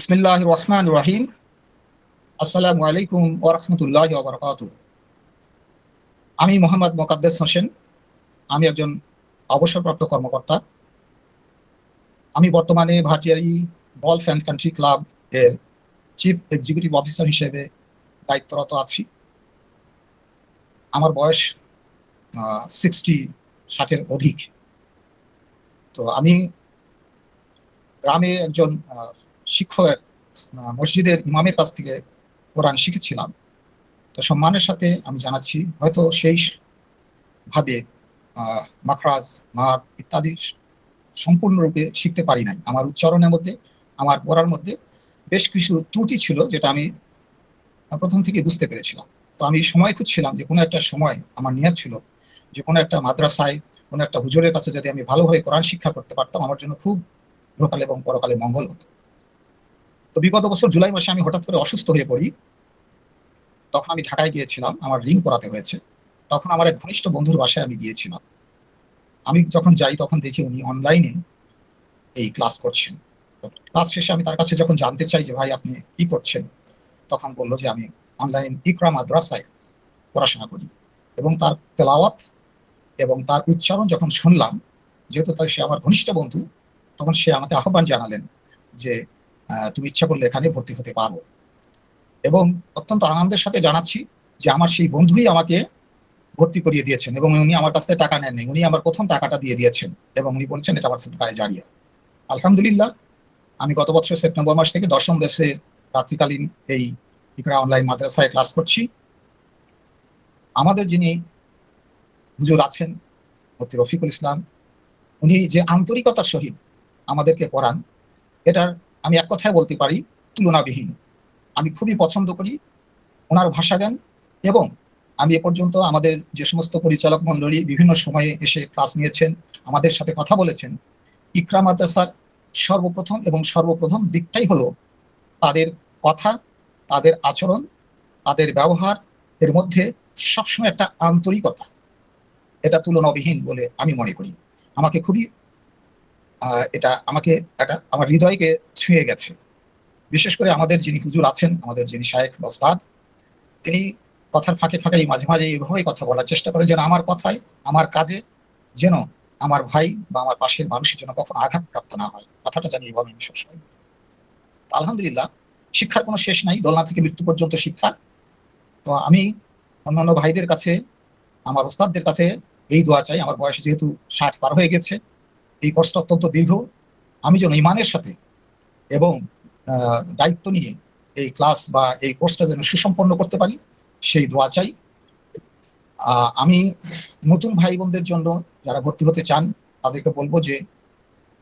বিসমিল্লাহির রহমানির রহিম। আসসালামু আলাইকুম ওয়া রাহমাতুল্লাহি ওয়া বারাকাতুহু। আমি মোহাম্মদ মোকাদ্দেস হোসেন। আমি একজন অবসরপ্রাপ্ত কর্মকর্তা। আমি বর্তমানে Bhatiary golf and country club এর চিফ এক্সিকিউটিভ অফিসার হিসেবে দায়িত্বরত আছি। আমার বয়স 60 অধিক। তো আমি গ্রামে একজন শিক্ষকের মসজিদের ইমামের কাছ থেকে কোরআন শিখেছিলাম। তো সম্মানের সাথে আমি জানাচ্ছি, হয়তো সেই ভাবে মাখরাজ, মাদ ইত্যাদি সম্পূর্ণরূপে শিখতে পারি নাই। আমার উচ্চারণের মধ্যে, আমার পড়ার মধ্যে বেশ কিছু ত্রুটি ছিল, যেটা আমি প্রথম থেকে বুঝতে পেরেছিলাম। তো আমি সময় খুঁজছিলাম যে কোনো একটা সময় আমার নিয়ত ছিল যে কোনো একটা মাদ্রাসায়, কোনো একটা হুজুরের কাছে যদি আমি ভালোভাবে কোরআন শিক্ষা করতে পারতাম, আমার জন্য খুব ইহকালে এবং পরকালে মঙ্গল হতো। তো বিগত বছর জুলাই মাসে আমি হঠাৎ করে অসুস্থ হয়ে পড়ি। তখন আমি ঢাকায় গিয়েছিলাম, আমার রিং করাতে হয়েছে। তখন আমার এক ঘনিষ্ঠ বন্ধুর বাসায় আমি গিয়েছিলাম। আমি যখন যাই তখন দেখি উনি অনলাইনে এই ক্লাস করছেন। তো ক্লাস শেষে আমি তার কাছে যখন জানতে চাই যে ভাই আপনি কি করছেন, তখন বলল যে আমি অনলাইন ইকরা মাদ্রাসায় পড়াশোনা করি। এবং তার তেলাওয়াত এবং তার উচ্চারণ যখন শুনলাম, যেহেতু তাই সে আমার ঘনিষ্ঠ বন্ধু, তখন সে আমাকে আহ্বান জানালেন যে তুমি ইচ্ছা করলে এখানে ভর্তি হতে পারো। এবং অত্যন্ত আনন্দের সাথে জানাচ্ছি যে আমার সেই বন্ধুই আমাকে ভর্তি করিয়ে দিয়েছেন, এবং উনি আমার কাছ থেকে টাকা নেননি, উনি আমার প্রথম টাকাটা দিয়ে দিয়েছেন এবং উনি বলেছেন এটা আমার সাদকায়ে জারিয়া। আলহামদুলিল্লাহ, আমি গত বছর সেপ্টেম্বর মাস থেকে দশম ব্যাচে রাত্রিকালীন এই ইকরা অনলাইন মাদ্রাসায় ক্লাস করছি। আমাদের যিনি হুজুর আছেন, মুফতি রফিকুল ইসলাম, উনি যে আন্তরিকতার সহিত আমাদেরকে পড়ান, এটার আমি এক কথায় বলতে পারি তুলনাবিহীন। আমি খুবই পছন্দ করি ওনার ভাষাজ্ঞান। এবং আমি এ পর্যন্ত আমাদের যে সমস্ত পরিচালক মণ্ডলী বিভিন্ন সময়ে এসে ক্লাস নিয়েছেন, আমাদের সাথে কথা বলেছেন, ইকরা মাদ্রাসার সর্বপ্রথম এবং সর্বপ্রথম দিকটাই হলো তাদের কথা, তাদের আচরণ, তাদের ব্যবহার, এর মধ্যে সবসময় একটা আন্তরিকতা। এটা তুলনাবিহীন বলে আমি মনে করি। আমাকে খুবই এটা আমাকে এটা আমার হৃদয়কে ছুঁয়ে গেছে। বিশেষ করে আমাদের যিনি হুজুর আছেন, আমাদের যিনি শায়েখ বা ওস্তাদ, তিনি কথার ফাঁকে ফাঁকে মাঝে মাঝে এইভাবেই কথা বলার চেষ্টা করেন যেন আমার কথায়, আমার কাজে যেন আমার ভাই বা আমার পাশের মানুষের জন্য কখনো আঘাতপ্রাপ্ত না হয়। কথাটা জানি এভাবে আমি সবসময় বলি। আলহামদুলিল্লাহ, শিক্ষার কোনো শেষ নাই, দোলনা থেকে মৃত্যু পর্যন্ত শিক্ষা। তো আমি অন্যান্য ভাইদের কাছে, আমার ওস্তাদদের কাছে এই দোয়া চাই, আমার বয়স যেহেতু 60 পার হয়ে গেছে, এই কোর্সটা অত্যন্ত দীর্ঘ, আমি যেন ইমানের সাথে এবং দায়িত্ব নিয়ে এই ক্লাস বা এই কোর্সটা যেন সুসম্পন্ন করতে পারি, সেই দোয়া চাই। আমি নতুন ভাই বোনদের জন্য যারা ভর্তি হতে চান, তাদেরকে বলবো যে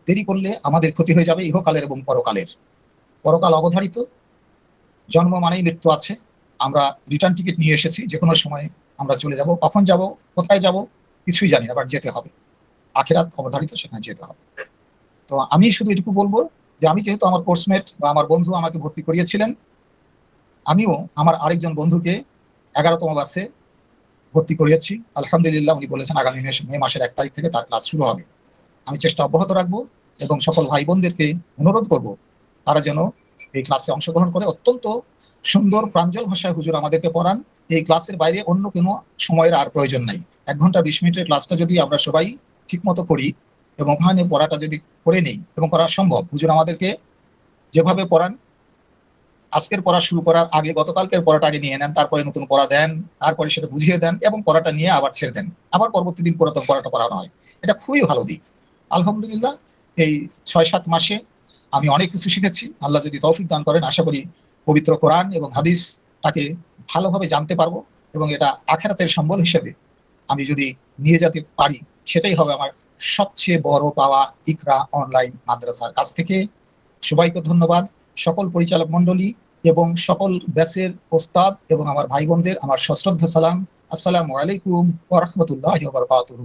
দেরি করলে আমাদের ক্ষতি হয়ে যাবে ইহকালের এবং পরকালের। পরকাল অবধারিত, জন্ম মানেই মৃত্যু আছে। আমরা রিটার্ন টিকিট নিয়ে এসেছি, যে কোনো সময় আমরা চলে যাব, কখন যাব, কোথায় যাব কিছুই জানি না, বাট যেতে হবে। আখিরাত অবধারিত, সেখানে যেতে হবে। তো আমি শুধু এটুকু বলবো যে আমি যেহেতু আমার কোর্সমেট বা আমার বন্ধু আমাকে ভর্তি করিয়েছিলেন, আমিও আমার আরেকজন বন্ধুকে 11তম ব্যাচে ভর্তি করিয়েছি। আলহামদুলিল্লাহ, উনি বলেছেন আগামী মে মাসের 1 তারিখ থেকে তার ক্লাস শুরু হবে। আমি চেষ্টা অব্যাহত রাখবো এবং সকল ভাই বোনদেরকে অনুরোধ করব তারা যেন এই ক্লাসে অংশগ্রহণ করে। অত্যন্ত সুন্দর প্রাঞ্জল ভাষায় হুজুর আমাদেরকে পড়ান। এই ক্লাসের বাইরে অন্য কোনো সময়ের আর প্রয়োজন নাই। 1 ঘন্টা 20 মিনিটের ক্লাসটা যদি আমরা সবাই ঠিক মতো করি এবং ওখানে পড়াটা যদি করে নেই, এবং করা সম্ভব, হুজুর আমাদেরকে যেভাবে পড়ান, আজকের পড়া শুরু করার আগে গতকালকের পড়াটা আগে নিয়ে নেন, তারপরে নতুন পড়া দেন, তারপরে সেটা বুঝিয়ে দেন এবং পড়াটা নিয়ে আবার ছেড়ে দেন, আবার পরবর্তী দিন পুরাতন পড়াটা পড়ানো হয়। এটা খুবই ভালো দিক। আলহামদুলিল্লাহ, এই 6-7 মাসে আমি অনেক কিছু শিখেছি। আল্লাহ যদি তৌফিক দান করেন, আশা করি পবিত্র কোরআন এবং হাদিসটাকে ভালোভাবে জানতে পারবো, এবং এটা আখিরাতের সম্বল হিসেবে আমি যদি নিয়ে যেতে পারি, সেটাই হবে আমার সবচেয়ে বড় পাওয়া ইকরা অনলাইন মাদ্রাসার কাছ থেকে। সবাইকে ধন্যবাদ, সকল পরিচালক মণ্ডলী এবং সকল ব্যাচের ওস্তাদ এবং আমার ভাই বোনদের আমার সশ্রদ্ধ সালাম। আসসালামু আলাইকুম ওয়া রাহমাতুল্লাহি ওয়া বারাকাতুহু।